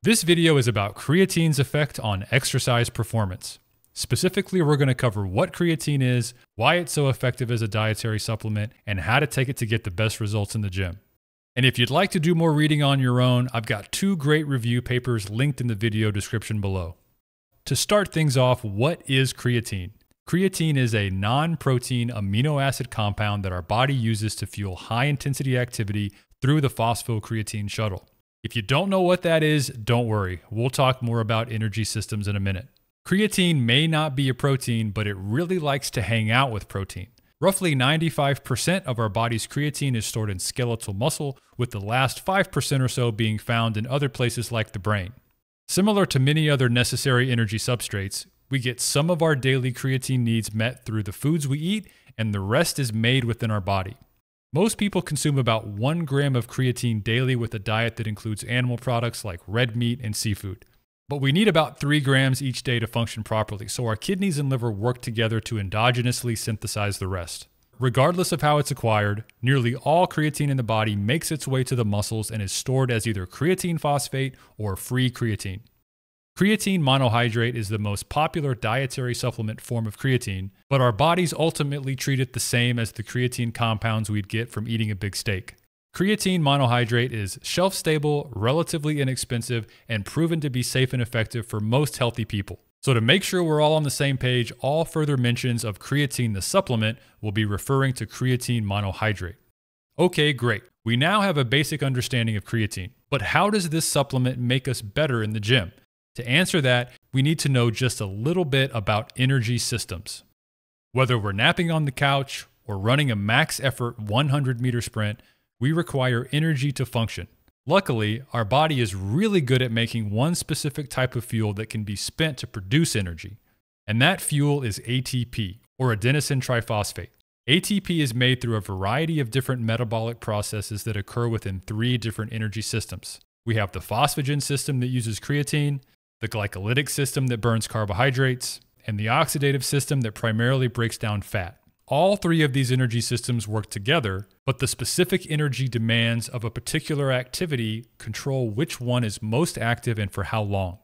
This video is about creatine's effect on exercise performance. Specifically, we're going to cover what creatine is, why it's so effective as a dietary supplement, and how to take it to get the best results in the gym. And if you'd like to do more reading on your own, I've got 2 great review papers linked in the video description below. To start things off, what is creatine? Creatine is a non-protein amino acid compound that our body uses to fuel high-intensity activity through the phosphocreatine shuttle. If you don't know what that is, don't worry. We'll talk more about energy systems in a minute. Creatine may not be a protein, but it really likes to hang out with protein. Roughly 95% of our body's creatine is stored in skeletal muscle, with the last 5% or so being found in other places like the brain. Similar to many other necessary energy substrates, we get some of our daily creatine needs met through the foods we eat, and the rest is made within our body. Most people consume about 1 gram of creatine daily with a diet that includes animal products like red meat and seafood. But we need about 3 grams each day to function properly, so our kidneys and liver work together to endogenously synthesize the rest. Regardless of how it's acquired, nearly all creatine in the body makes its way to the muscles and is stored as either creatine phosphate or free creatine. Creatine monohydrate is the most popular dietary supplement form of creatine, but our bodies ultimately treat it the same as the creatine compounds we'd get from eating a big steak. Creatine monohydrate is shelf-stable, relatively inexpensive, and proven to be safe and effective for most healthy people. So to make sure we're all on the same page, all further mentions of creatine the supplement will be referring to creatine monohydrate. Okay, great. We now have a basic understanding of creatine, but how does this supplement make us better in the gym? To answer that, we need to know just a little bit about energy systems. Whether we're napping on the couch or running a max effort 100-meter sprint, we require energy to function. Luckily, our body is really good at making one specific type of fuel that can be spent to produce energy. And that fuel is ATP, or adenosine triphosphate. ATP is made through a variety of different metabolic processes that occur within 3 different energy systems. We have the phosphagen system that uses creatine, the glycolytic system that burns carbohydrates, and the oxidative system that primarily breaks down fat. All 3 of these energy systems work together, but the specific energy demands of a particular activity control which one is most active and for how long.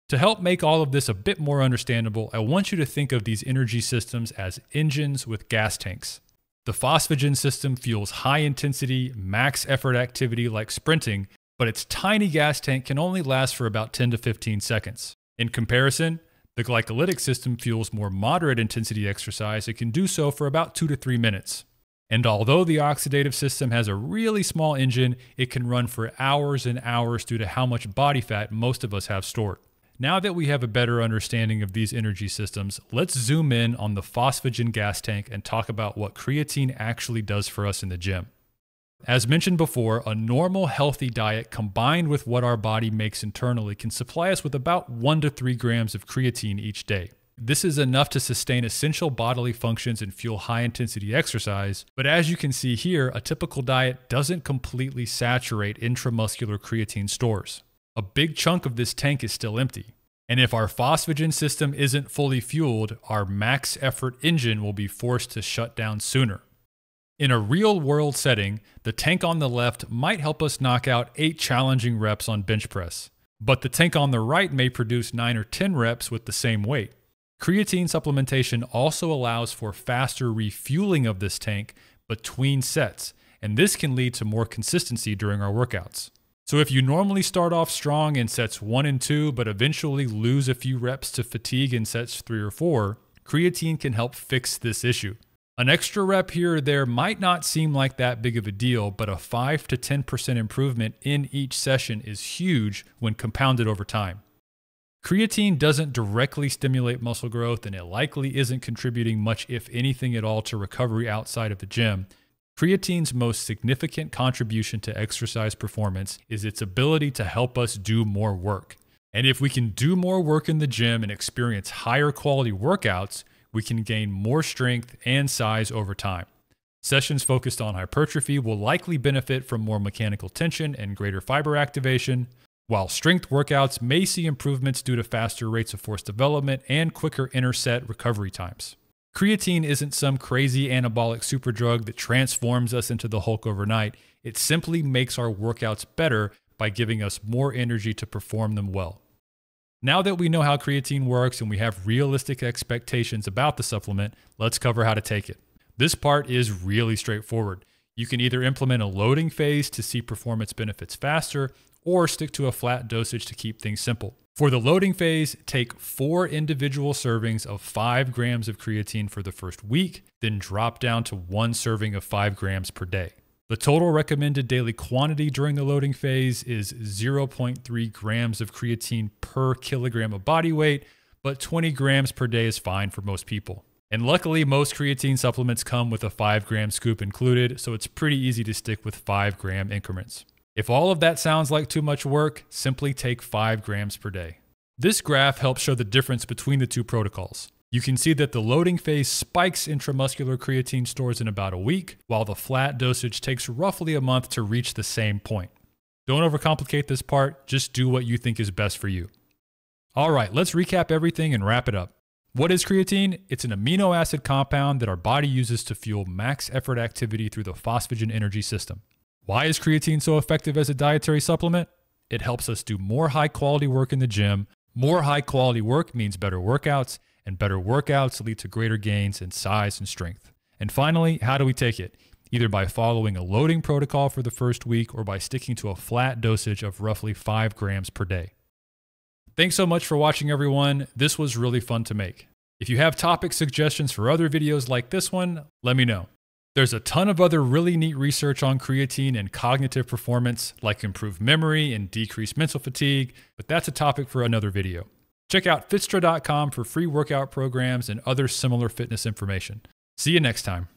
To help make all of this a bit more understandable, I want you to think of these energy systems as engines with gas tanks. The phosphagen system fuels high-intensity, max-effort activity like sprinting, but its tiny gas tank can only last for about 10 to 15 seconds. In comparison, the glycolytic system fuels more moderate intensity exercise. It can do so for about 2 to 3 minutes. And although the oxidative system has a really small engine, it can run for hours and hours due to how much body fat most of us have stored. Now that we have a better understanding of these energy systems, let's zoom in on the phosphagen gas tank and talk about what creatine actually does for us in the gym. As mentioned before, a normal healthy diet combined with what our body makes internally can supply us with about 1 to 3 grams of creatine each day. This is enough to sustain essential bodily functions and fuel high-intensity exercise, but as you can see here, a typical diet doesn't completely saturate intramuscular creatine stores. A big chunk of this tank is still empty. And if our phosphagen system isn't fully fueled, our max effort engine will be forced to shut down sooner. In a real-world setting, the tank on the left might help us knock out 8 challenging reps on bench press, but the tank on the right may produce 9 or 10 reps with the same weight. Creatine supplementation also allows for faster refueling of this tank between sets, and this can lead to more consistency during our workouts. So if you normally start off strong in sets 1 and 2, but eventually lose a few reps to fatigue in sets 3 or 4, creatine can help fix this issue. An extra rep here or there might not seem like that big of a deal, but a 5 to 10% improvement in each session is huge when compounded over time. Creatine doesn't directly stimulate muscle growth, and it likely isn't contributing much, if anything at all, to recovery outside of the gym. Creatine's most significant contribution to exercise performance is its ability to help us do more work. And if we can do more work in the gym and experience higher quality workouts, we can gain more strength and size over time. Sessions focused on hypertrophy will likely benefit from more mechanical tension and greater fiber activation, while strength workouts may see improvements due to faster rates of force development and quicker interset recovery times. Creatine isn't some crazy anabolic superdrug that transforms us into the Hulk overnight. It simply makes our workouts better by giving us more energy to perform them well. Now that we know how creatine works and we have realistic expectations about the supplement, let's cover how to take it. This part is really straightforward. You can either implement a loading phase to see performance benefits faster, or stick to a flat dosage to keep things simple. For the loading phase, take 4 individual servings of 5 grams of creatine for the first week, then drop down to 1 serving of 5 grams per day. The total recommended daily quantity during the loading phase is 0.3 grams of creatine per kilogram of body weight, but 20 grams per day is fine for most people. And luckily, most creatine supplements come with a 5-gram scoop included, so it's pretty easy to stick with 5-gram increments. If all of that sounds like too much work, simply take 5 grams per day. This graph helps show the difference between the two protocols. You can see that the loading phase spikes intramuscular creatine stores in about a week, while the flat dosage takes roughly a month to reach the same point. Don't overcomplicate this part, just do what you think is best for you. All right, let's recap everything and wrap it up. What is creatine? It's an amino acid compound that our body uses to fuel max effort activity through the phosphagen energy system. Why is creatine so effective as a dietary supplement? It helps us do more high quality work in the gym. More high quality work means better workouts, and better workouts lead to greater gains in size and strength. And finally, how do we take it? Either by following a loading protocol for the first week or by sticking to a flat dosage of roughly 5 grams per day. Thanks so much for watching, everyone. This was really fun to make. If you have topic suggestions for other videos like this one, let me know. There's a ton of other really neat research on creatine and cognitive performance, like improved memory and decreased mental fatigue, but that's a topic for another video. Check out fitstra.com for free workout programs and other similar fitness information. See you next time.